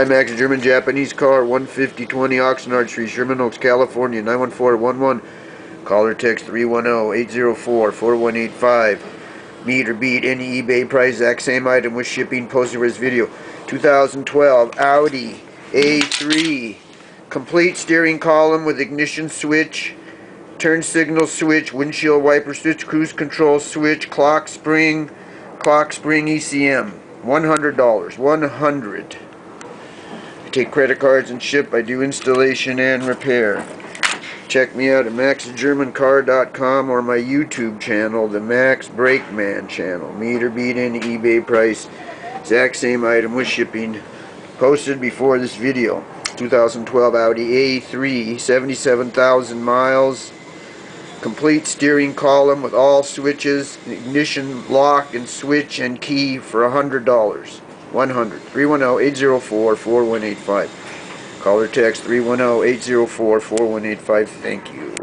Max, German Japanese car, 15020 Oxnard Street, Sherman Oaks, California, 91411. Call or text 310-804-4185. Meet or beat any eBay price, exact same item with shipping, posted with this video. 2012 Audi A3. Complete steering column with ignition switch, turn signal switch, windshield wiper switch, cruise control switch, clock spring ECM. $100. 100. I take credit cards and ship. I do installation and repair. Check me out at maxgermancar.com or my YouTube channel, the Max Brakeman channel. Meet or beat any eBay price, exact same item with shipping, posted before this video. 2012 Audi A3, 77,000 miles. Complete steering column with all switches, ignition, lock, and switch and key for $100. 100. 310-804-4185. Call or text 310-804-4185. Thank you.